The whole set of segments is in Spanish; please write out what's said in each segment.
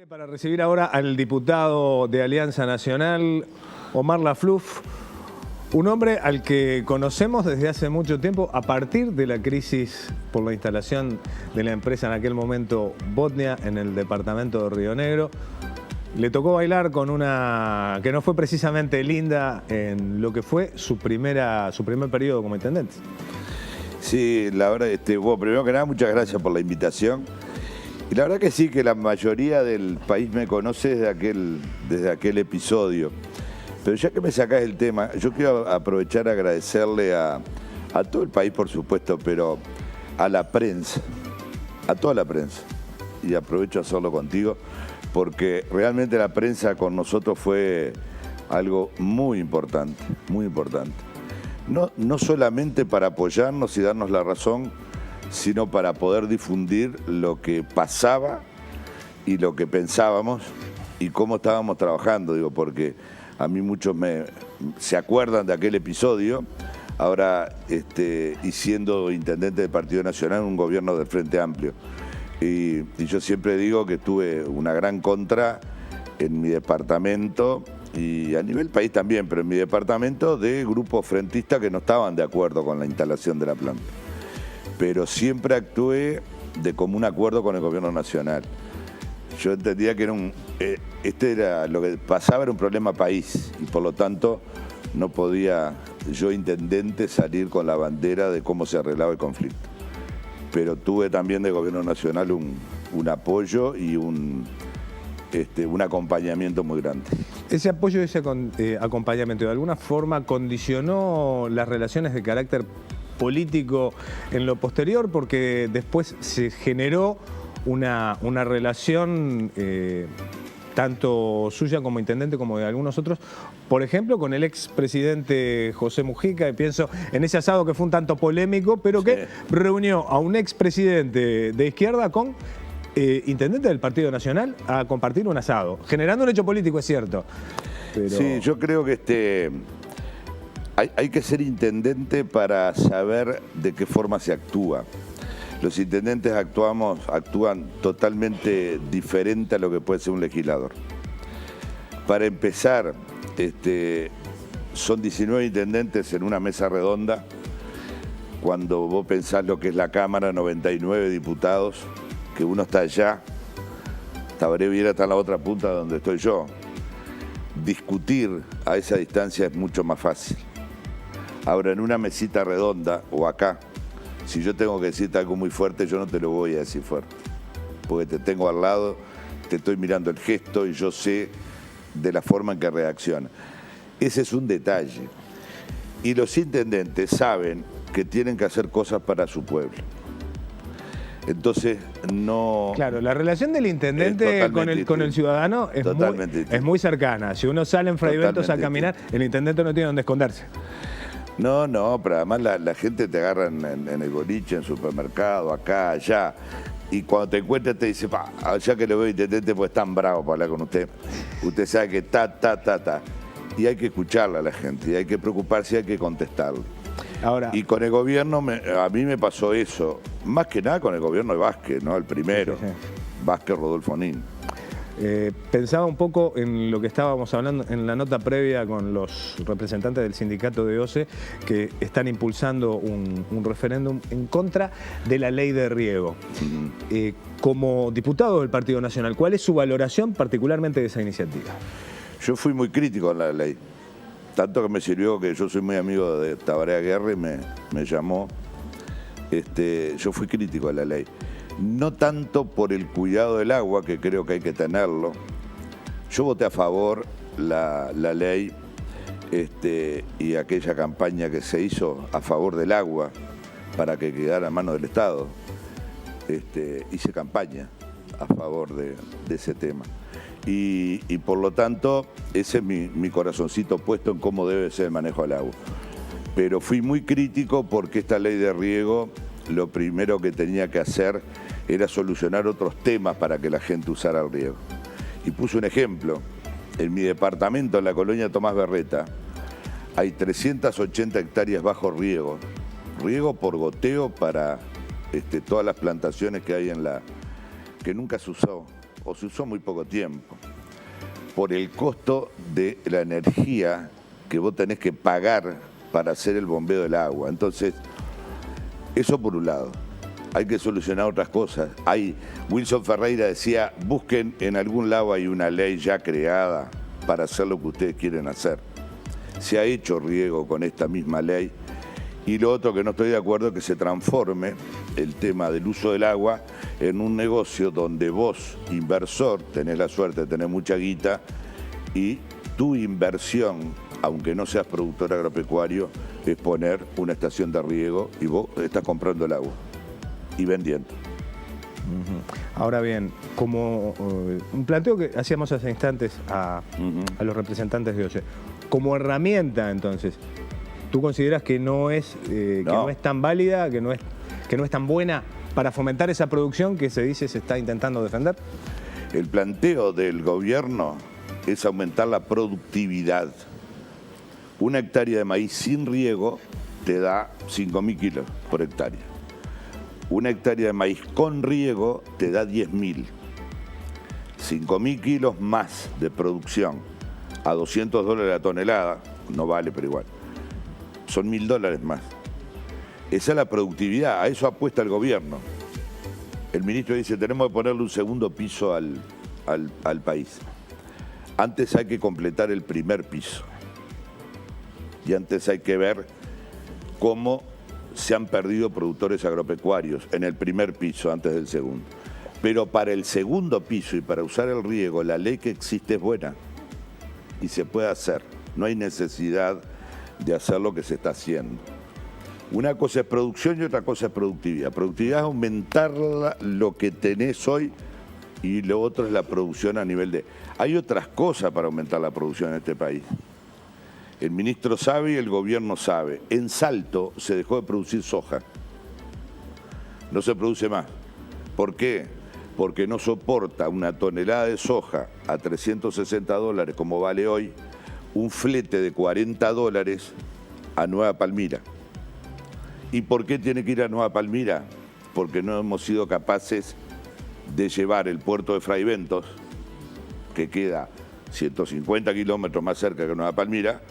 Para recibir ahora al diputado de Alianza Nacional, Omar Lafluf, un hombre al que conocemos desde hace mucho tiempo a partir de la crisis por la instalación de la empresa en aquel momento Botnia en el departamento de Río Negro. Le tocó bailar con una que no fue precisamente linda en lo que fue su primer periodo como intendente. Sí, la verdad, bueno, primero que nada, muchas gracias por la invitación. Y la verdad que sí, que la mayoría del país me conoce desde aquel episodio. Pero ya que me sacás el tema, yo quiero aprovechar a agradecerle a todo el país, por supuesto, pero a la prensa, a toda la prensa. Y aprovecho a hacerlo contigo, porque realmente la prensa con nosotros fue algo muy importante, muy importante. No solamente para apoyarnos y darnos la razón, sino para poder difundir lo que pasaba y lo que pensábamos y cómo estábamos trabajando, digo, porque a mí muchos se acuerdan de aquel episodio, ahora y siendo intendente del Partido Nacional en un gobierno del Frente Amplio. Y yo siempre digo que tuve una gran contra en mi departamento y a nivel país también, pero en mi departamento de grupos frentistas que no estaban de acuerdo con la instalación de la planta. Pero siempre actué de común acuerdo con el gobierno nacional. Yo entendía que era lo que pasaba era un problema país y por lo tanto no podía yo, intendente, salir con la bandera de cómo se arreglaba el conflicto. Pero tuve también del gobierno nacional un apoyo y un acompañamiento muy grande. Ese apoyo y ese acompañamiento de alguna forma condicionó las relaciones de carácter político en lo posterior, porque después se generó una relación tanto suya como intendente como de algunos otros, por ejemplo con el expresidente José Mujica, y pienso en ese asado que fue un tanto polémico, pero que reunió a un expresidente de izquierda con intendente del Partido Nacional a compartir un asado, generando un hecho político, es cierto. Pero... Sí, yo creo que hay que ser intendente para saber de qué forma se actúa. Los intendentes actúan totalmente diferente a lo que puede ser un legislador. Para empezar, son 19 intendentes en una mesa redonda. Cuando vos pensás lo que es la Cámara, 99 diputados, que uno está allá, Tabaré Viera está en la otra punta donde estoy yo. Discutir a esa distancia es mucho más fácil. Ahora, en una mesita redonda o acá, si yo tengo que decirte algo muy fuerte, yo no te lo voy a decir fuerte. Porque te tengo al lado, te estoy mirando el gesto y yo sé de la forma en que reacciona. Ese es un detalle. Y los intendentes saben que tienen que hacer cosas para su pueblo. Entonces, no... Claro, la relación del intendente con el ciudadano es muy cercana. Si uno sale en Fraiventos a caminar, el intendente no tiene dónde esconderse. No, pero además la gente te agarra en el boliche, en el supermercado, acá, allá. Y cuando te encuentras te dice, ya que lo veo intendente, pues tan bravo para hablar con usted. Usted sabe que ta. Y hay que escucharle a la gente, y hay que preocuparse y hay que contestarle. Ahora, y con el gobierno, a mí me pasó eso, más que nada con el gobierno de Vázquez, ¿no? El primero, sí. Vázquez Rodolfo Nin. Pensaba un poco en lo que estábamos hablando en la nota previa con los representantes del sindicato de OCE, que están impulsando un referéndum en contra de la ley de riego. Como diputado del Partido Nacional, ¿cuál es su valoración particularmente de esa iniciativa? Yo fui muy crítico en la ley, tanto que me sirvió que yo soy muy amigo de Tabaré Aguirre y me llamó. Yo fui crítico a la ley. No tanto por el cuidado del agua, que creo que hay que tenerlo. Yo voté a favor la ley y aquella campaña que se hizo a favor del agua para que quedara en manos del Estado. Hice campaña a favor de ese tema. Y por lo tanto, ese es mi corazoncito puesto en cómo debe ser el manejo del agua. Pero fui muy crítico porque esta ley de riego, lo primero que tenía que hacer era solucionar otros temas para que la gente usara el riego. Y puse un ejemplo. En mi departamento, en la colonia Tomás Berreta, hay 380 hectáreas bajo riego. Riego por goteo para todas las plantaciones que hay que nunca se usó. o se usó muy poco tiempo, por el costo de la energía que vos tenés que pagar para hacer el bombeo del agua. Entonces, eso por un lado. Hay que solucionar otras cosas. Wilson Ferreira decía, busquen en algún lado, hay una ley ya creada para hacer lo que ustedes quieren hacer. Se ha hecho riego con esta misma ley. Y lo otro que no estoy de acuerdo es que se transforme el tema del uso del agua en un negocio donde vos, inversor, tenés la suerte de tener mucha guita y tu inversión, aunque no seas productor agropecuario, es poner una estación de riego y vos estás comprando el agua y vendiendo. Ahora bien, como un planteo que hacíamos hace instantes a los representantes de OCE, como herramienta entonces, ¿tú consideras que no es, que no es tan válida, que no es tan buena para fomentar esa producción que se dice se está intentando defender? El planteo del gobierno es aumentar la productividad. Una hectárea de maíz sin riego te da 5.000 kilos por hectárea. Una hectárea de maíz con riego te da 10.000. 5.000 kilos más de producción a $200 la tonelada, no vale, pero igual. Son $1.000 más. Esa es la productividad, a eso apuesta el gobierno. El ministro dice, tenemos que ponerle un segundo piso al país. Antes hay que completar el primer piso. Y antes hay que ver cómo se han perdido productores agropecuarios en el primer piso, antes del segundo. Pero para el segundo piso y para usar el riego, la ley que existe es buena y se puede hacer. No hay necesidad de hacer lo que se está haciendo. Una cosa es producción y otra cosa es productividad. Productividad es aumentar lo que tenés hoy y lo otro es la producción a nivel de... Hay otras cosas para aumentar la producción en este país. El ministro sabe y el gobierno sabe. En Salto se dejó de producir soja. No se produce más. ¿Por qué? Porque no soporta una tonelada de soja a $360 como vale hoy, un flete de $40 a Nueva Palmira. ¿Y por qué tiene que ir a Nueva Palmira? Porque no hemos sido capaces de llevar el puerto de Fraiventos, que queda 150 kilómetros más cerca que Nueva Palmira,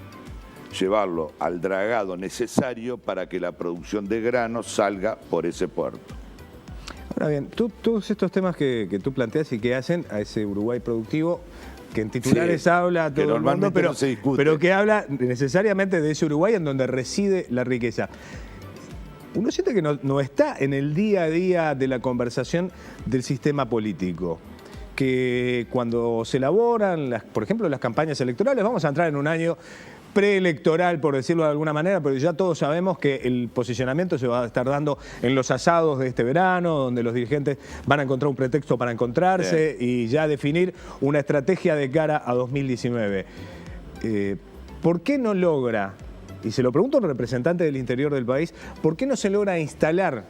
llevarlo al dragado necesario para que la producción de grano salga por ese puerto. Ahora bien, todos estos temas que tú planteas y que hacen a ese Uruguay productivo, que en titulares sí, habla todo el mundo, pero, no se discute, pero que habla necesariamente de ese Uruguay en donde reside la riqueza. Uno siente que no está en el día a día de la conversación del sistema político, que cuando se elaboran, por ejemplo, las campañas electorales, vamos a entrar en un año preelectoral, por decirlo de alguna manera, pero ya todos sabemos que el posicionamiento se va a estar dando en los asados de este verano, donde los dirigentes van a encontrar un pretexto para encontrarse y ya definir una estrategia de cara a 2019. ¿Por qué no logra, y se lo pregunto a un representante del interior del país, por qué no se logra instalar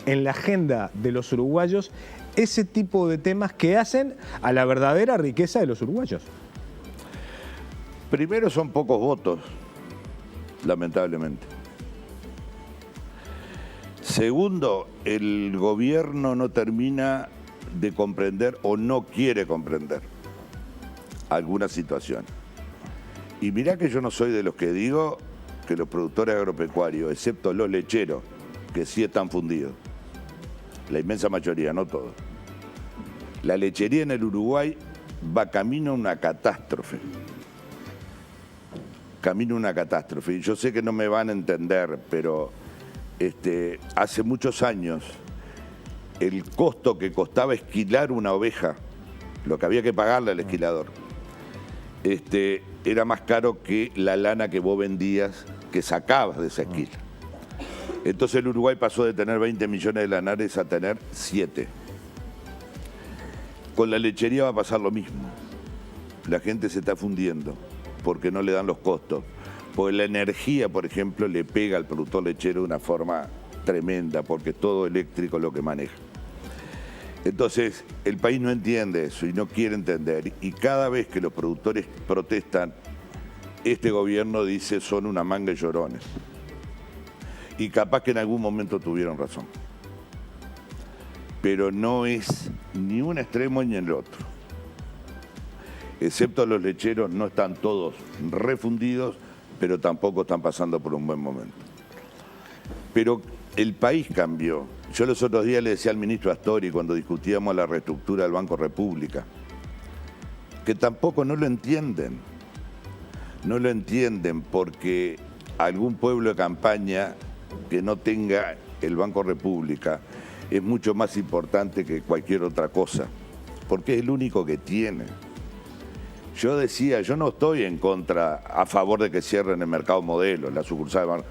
en la agenda de los uruguayos ese tipo de temas que hacen a la verdadera riqueza de los uruguayos? Primero, son pocos votos, lamentablemente. Segundo, el gobierno no termina de comprender o no quiere comprender alguna situación. Y mirá que yo no soy de los que digo que los productores agropecuarios, excepto los lecheros, que sí están fundidos, la inmensa mayoría, no todos. La lechería en el Uruguay va camino a una catástrofe. Camino a una catástrofe. Y yo sé que no me van a entender, pero hace muchos años el costo que costaba esquilar una oveja, lo que había que pagarle al esquilador, era más caro que la lana que vos vendías, que sacabas de esa esquila. Entonces el Uruguay pasó de tener 20 millones de lanares a tener 7. Con la lechería va a pasar lo mismo. La gente se está fundiendo porque no le dan los costos. Porque la energía, por ejemplo, le pega al productor lechero de una forma tremenda, porque es todo eléctrico lo que maneja. Entonces, el país no entiende eso y no quiere entender. Y cada vez que los productores protestan, este gobierno dice son una manga de llorones. Y capaz que en algún momento tuvieron razón. Pero no es ni un extremo ni el otro. Excepto los lecheros, no están todos refundidos, pero tampoco están pasando por un buen momento. Pero el país cambió. Yo los otros días le decía al ministro Astori, cuando discutíamos la reestructura del Banco República, que tampoco no lo entienden. No lo entienden porque algún pueblo de campaña que no tenga el Banco República es mucho más importante que cualquier otra cosa, porque es el único que tiene. Yo decía, yo no estoy en contra, a favor de que cierren el Mercado Modelo, la sucursal de Banco,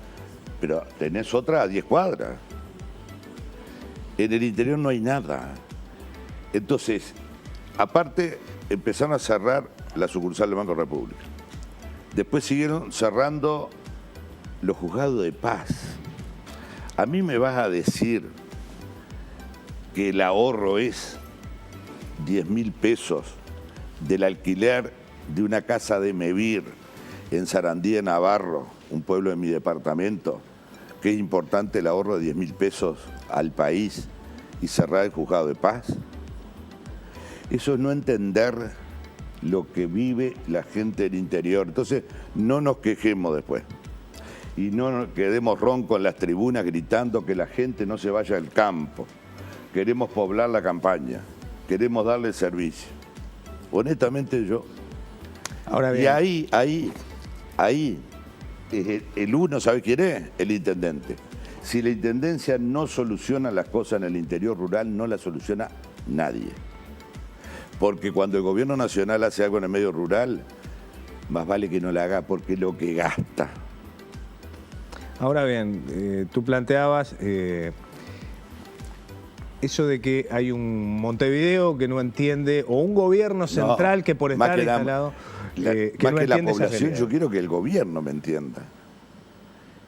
pero tenés otra a 10 cuadras. En el interior no hay nada. Entonces, aparte, empezaron a cerrar la sucursal del Banco República. Después siguieron cerrando los juzgados de paz. A mí me vas a decir que el ahorro es 10.000 pesos del alquiler de una casa de Mevir en Sarandí de Navarro, un pueblo de mi departamento, que es importante el ahorro de 10.000 pesos al país y cerrar el juzgado de paz. Eso es no entender lo que vive la gente del interior. Entonces, no nos quejemos después. Y no nos quedemos roncos en las tribunas gritando que la gente no se vaya al campo. Queremos poblar la campaña, queremos darle servicio. Honestamente yo. Ahora bien. Y ahí, el uno, ¿sabe quién es? El intendente. Si la intendencia no soluciona las cosas en el interior rural, no la soluciona nadie. Porque cuando el gobierno nacional hace algo en el medio rural, más vale que no la haga porque es lo que gasta. Ahora bien, tú planteabas eso de que hay un Montevideo que no entiende, o un gobierno central que por estar instalado, que no más que la entiende esa población, realidad. yo quiero que el gobierno me entienda.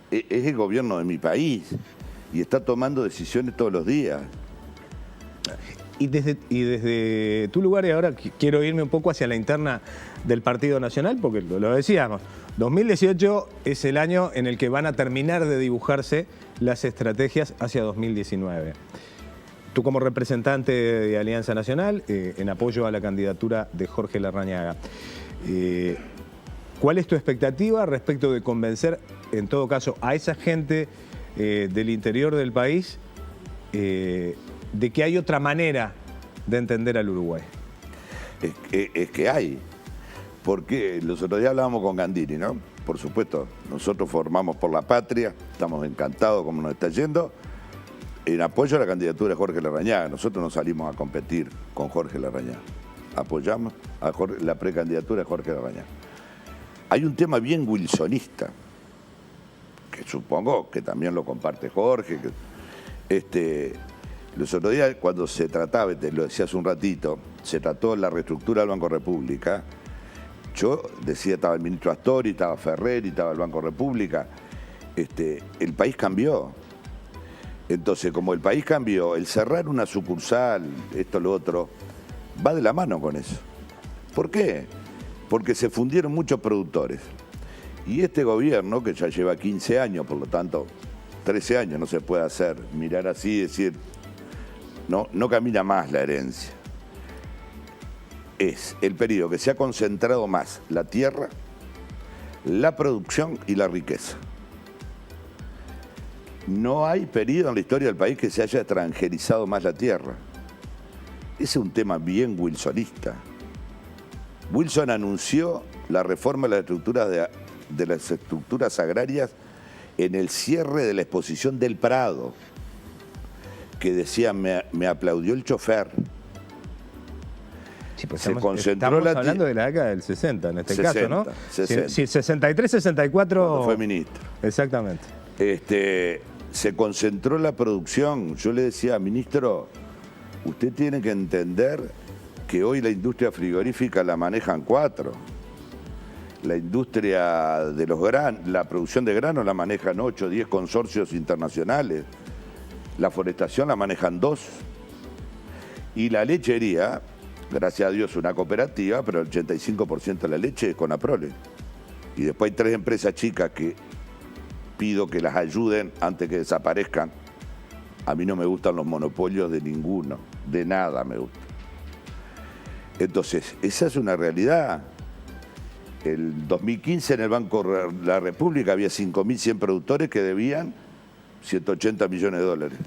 Es el gobierno de mi país y está tomando decisiones todos los días. Y desde tu lugar, y ahora quiero irme un poco hacia la interna del Partido Nacional, porque lo decíamos, 2018 es el año en el que van a terminar de dibujarse las estrategias hacia 2019. Tú como representante de Alianza Nacional, en apoyo a la candidatura de Jorge Larrañaga, ¿cuál es tu expectativa respecto de convencer, en todo caso, a esa gente del interior del país de que hay otra manera de entender al Uruguay? Es que hay. Porque los otros días hablábamos con Gandini, ¿no? Por supuesto, nosotros formamos por la patria, estamos encantados como nos está yendo, en apoyo a la candidatura de Jorge Larrañaga. Nosotros no salimos a competir con Jorge Larrañaga. Apoyamos a la precandidatura de Jorge Larrañaga. Hay un tema bien wilsonista, que supongo que también lo comparte Jorge. Los otros días, cuando se trataba, te lo decía hace un ratito, se trató la reestructura del Banco República. Yo decía, estaba el ministro Astori, estaba Ferrer, estaba el Banco República. El país cambió. Entonces, como el país cambió, el cerrar una sucursal, esto, lo otro, va de la mano con eso. ¿Por qué? Porque se fundieron muchos productores. Y este gobierno, que ya lleva 15 años, por lo tanto, 13 años no se puede hacer, mirar así y decir, no camina más la herencia. Es el periodo que se ha concentrado más la tierra, la producción y la riqueza. No hay periodo en la historia del país que se haya extranjerizado más la tierra. Ese es un tema bien wilsonista. Wilson anunció la reforma de las estructuras agrarias en el cierre de la exposición del Prado, que decía, me aplaudió el chofer. Sí, pues se estamos concentró hablando de la década del 60 en este 60, caso, ¿no? 60. Sí, 63, 64... Cuando fue ministro. Exactamente. Se concentró la producción. Yo le decía, ministro, usted tiene que entender que hoy la industria frigorífica la manejan 4. La industria de los granos, la producción de granos la manejan 8, 10 consorcios internacionales. La forestación la manejan 2. Y la lechería, gracias a Dios, una cooperativa, pero el 85% de la leche es con Aprole. Y después hay 3 empresas chicas que pido que las ayuden antes que desaparezcan, A mí no me gustan los monopolios de ninguno, de nada me gusta. Entonces, esa es una realidad. El 2015 en el Banco de la República había 5.100 productores que debían 180 millones de dólares.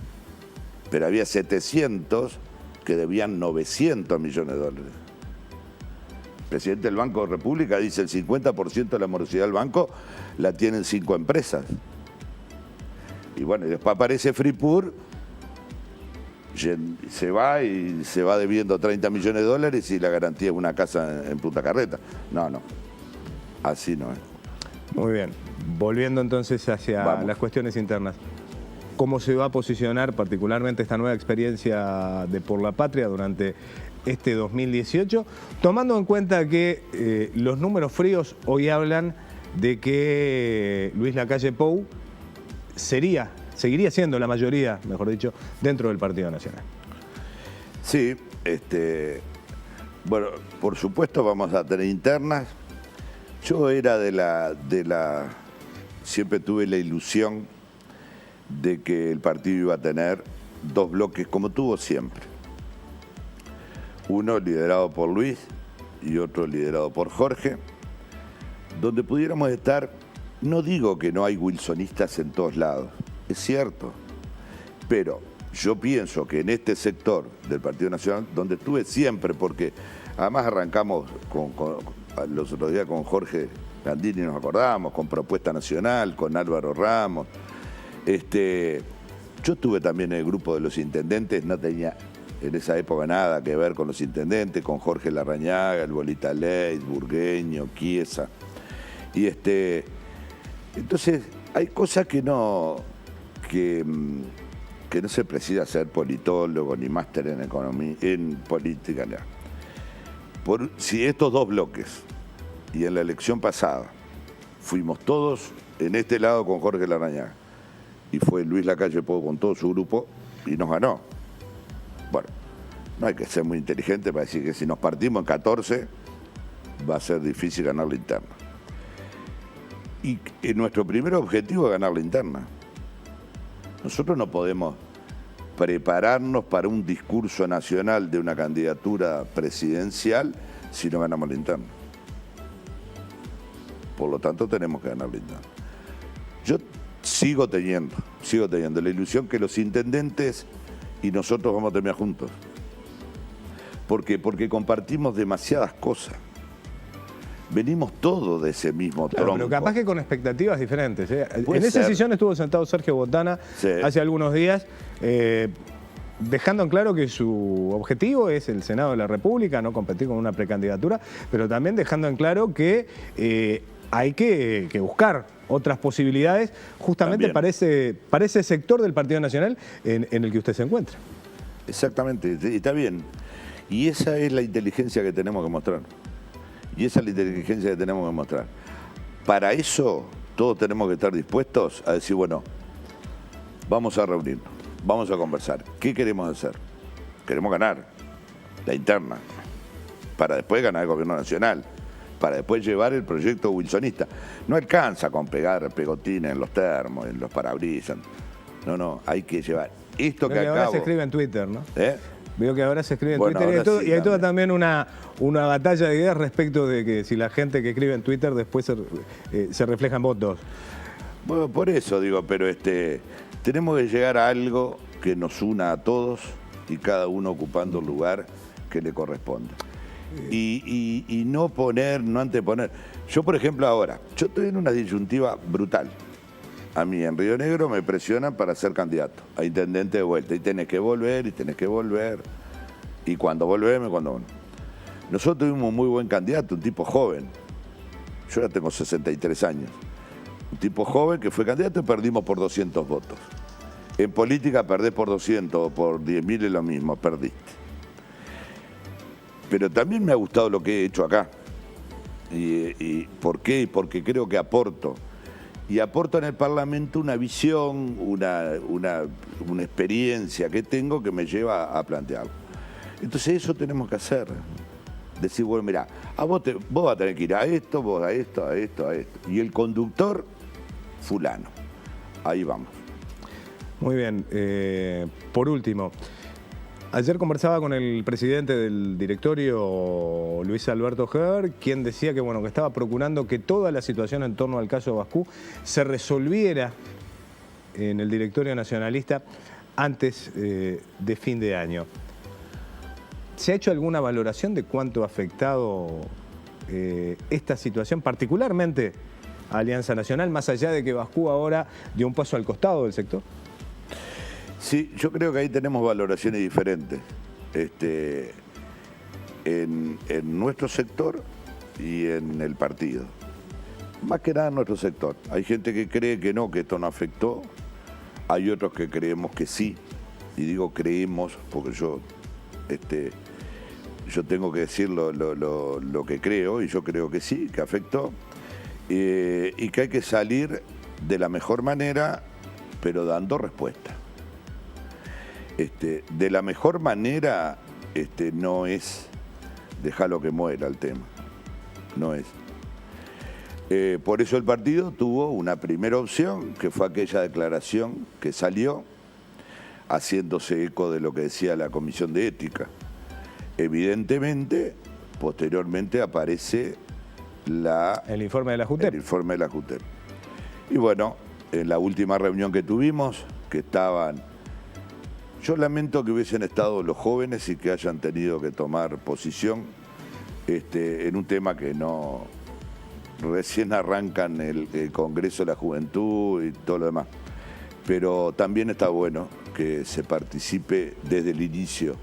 Pero había 700 que debían 900 millones de dólares. El presidente del Banco de la República dice el 50% de la morosidad del banco la tienen 5 empresas. Y bueno, y después aparece Fripur, se va debiendo 30 millones de dólares y la garantía es una casa en Punta Carreta. No, así no es. Muy bien, volviendo entonces hacia las cuestiones internas. ¿Cómo se va a posicionar particularmente esta nueva experiencia de Por la Patria durante este 2018? Tomando en cuenta que los números fríos hoy hablan de que Luis Lacalle Pou seguiría siendo la mayoría, mejor dicho, dentro del Partido Nacional. Sí, bueno, por supuesto vamos a tener internas. Yo era siempre tuve la ilusión de que el partido iba a tener 2 bloques como tuvo siempre. Uno liderado por Luis y otro liderado por Jorge, donde pudiéramos estar, no digo que no hay wilsonistas en todos lados, es cierto, pero yo pienso que en este sector del Partido Nacional, donde estuve siempre, porque además arrancamos los otros días con Jorge Gandini, nos acordamos, con Propuesta Nacional, con Álvaro Ramos. Yo estuve también en el grupo de los intendentes, no tenía en esa época nada que ver con los intendentes, con Jorge Larrañaga, el Bolita Leis, Burgueño, Chiesa. Y entonces hay cosas que no se precisa ser politólogo ni máster en economía, en política. Si estos 2 bloques, y en la elección pasada, fuimos todos en este lado con Jorge Larrañaga, y fue Luis Lacalle Pou con todo su grupo, y nos ganó. Bueno, no hay que ser muy inteligente para decir que si nos partimos en 14, va a ser difícil ganar la interna. Y nuestro primer objetivo es ganar la interna. Nosotros no podemos prepararnos para un discurso nacional de una candidatura presidencial si no ganamos la interna. Por lo tanto, tenemos que ganar la interna. Yo sigo teniendo la ilusión que los intendentes y nosotros vamos a terminar juntos. ¿Por qué? Porque compartimos demasiadas cosas. Venimos todos de ese mismo tronco. Pero capaz que con expectativas diferentes. En Puede esa ser. sesión estuvo sentado Sergio Botana hace algunos días, dejando en claro que su objetivo es el Senado de la República, no competir con una precandidatura, pero también dejando en claro que hay que buscar otras posibilidades justamente para ese sector del Partido Nacional en el que usted se encuentra. Exactamente, y está bien. Y esa es la inteligencia que tenemos que mostrar. Y esa es la inteligencia que tenemos que mostrar. Para eso todos tenemos que estar dispuestos a decir, bueno, vamos a reunirnos, vamos a conversar. ¿Qué queremos hacer? Queremos ganar la interna, para después ganar el gobierno nacional, para después llevar el proyecto wilsonista. No alcanza con pegar pegotines en los termos, en los parabrisas. No, hay que llevar esto que acabo. Ahora se escribe en Twitter, ¿no? Veo que ahora se escribe en Twitter y hay toda también una batalla de ideas respecto de que si la gente que escribe en Twitter después se refleja en votos. Bueno, por eso digo, pero tenemos que llegar a algo que nos una a todos y cada uno ocupando el lugar que le corresponde. Y no anteponer. Yo, por ejemplo, ahora, yo estoy en una disyuntiva brutal. A mí en Río Negro me presionan para ser candidato a intendente de vuelta. Y tenés que volver, Y cuando volvemos, Nosotros tuvimos un muy buen candidato, un tipo joven. Yo ya tengo 63 años. Un tipo joven que fue candidato y perdimos por 200 votos. En política perdés por 200 o por 10.000 es lo mismo, perdiste. Pero también me ha gustado lo que he hecho acá. ¿Y por qué? Porque creo que aporto. Y aporto en el Parlamento una visión, una experiencia que tengo que me lleva a plantearlo. Entonces eso tenemos que hacer. Decir, bueno, mira, vos vas a tener que ir a esto, vos a esto, a esto, a esto. Y el conductor, fulano. Ahí vamos. Muy bien. Por último, ayer conversaba con el presidente del directorio, Luis Alberto Heber, quien decía que, bueno, que estaba procurando que toda la situación en torno al caso Bascú se resolviera en el directorio nacionalista antes de fin de año. ¿Se ha hecho alguna valoración de cuánto ha afectado esta situación, particularmente a Alianza Nacional, más allá de que Bascú ahora dio un paso al costado del sector? Sí, yo creo que ahí tenemos valoraciones diferentes en nuestro sector y en el partido. Más que nada en nuestro sector. Hay gente que cree que no, que esto no afectó. Hay otros que creemos que sí. Y digo creemos porque yo tengo que decir lo que creo, y yo creo que sí, que afectó. Y que hay que salir de la mejor manera, pero dando respuesta. De la mejor manera no es dejarlo que muera el tema, no es. Por eso el partido tuvo una primera opción, que fue aquella declaración que salió, haciéndose eco de lo que decía la Comisión de Ética. Evidentemente, posteriormente aparece el informe de la JUTEP. El informe de la JUTEP. Y bueno, en la última reunión que tuvimos, que estaban... Yo lamento que hubiesen estado los jóvenes y que hayan tenido que tomar posición en un tema que no... Recién arrancan el Congreso de la Juventud y todo lo demás. Pero también está bueno que se participe desde el inicio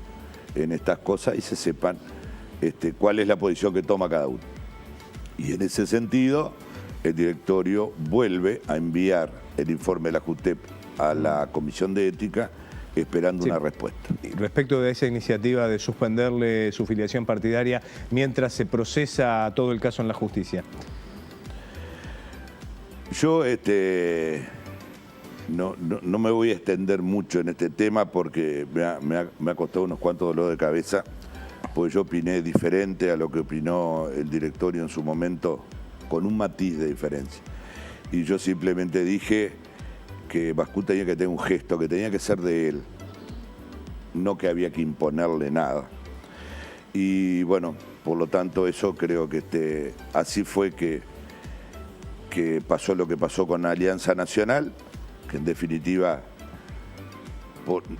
en estas cosas y se sepan cuál es la posición que toma cada uno. Y en ese sentido, el directorio vuelve a enviar el informe de la JUTEP a la Comisión de Ética, esperando una respuesta. Respecto de esa iniciativa de suspenderle su filiación partidaria mientras se procesa todo el caso en la justicia. Yo no me voy a extender mucho en este tema porque me ha costado unos cuantos dolores de cabeza, porque yo opiné diferente a lo que opinó el directorio en su momento, con un matiz de diferencia. Y yo simplemente dije que Bascú tenía que tener un gesto, que tenía que ser de él, no que había que imponerle nada. Y bueno, por lo tanto eso creo que así fue que pasó lo que pasó con Alianza Nacional, que en definitiva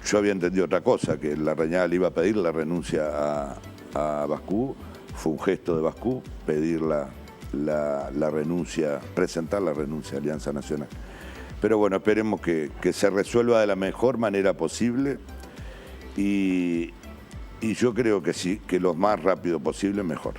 yo había entendido otra cosa, que la Reñaga le iba a pedir la renuncia a Bascú. Fue un gesto de Bascú pedir la renuncia, presentar la renuncia a Alianza Nacional. Pero bueno, esperemos que se resuelva de la mejor manera posible y yo creo que sí, que lo más rápido posible mejor.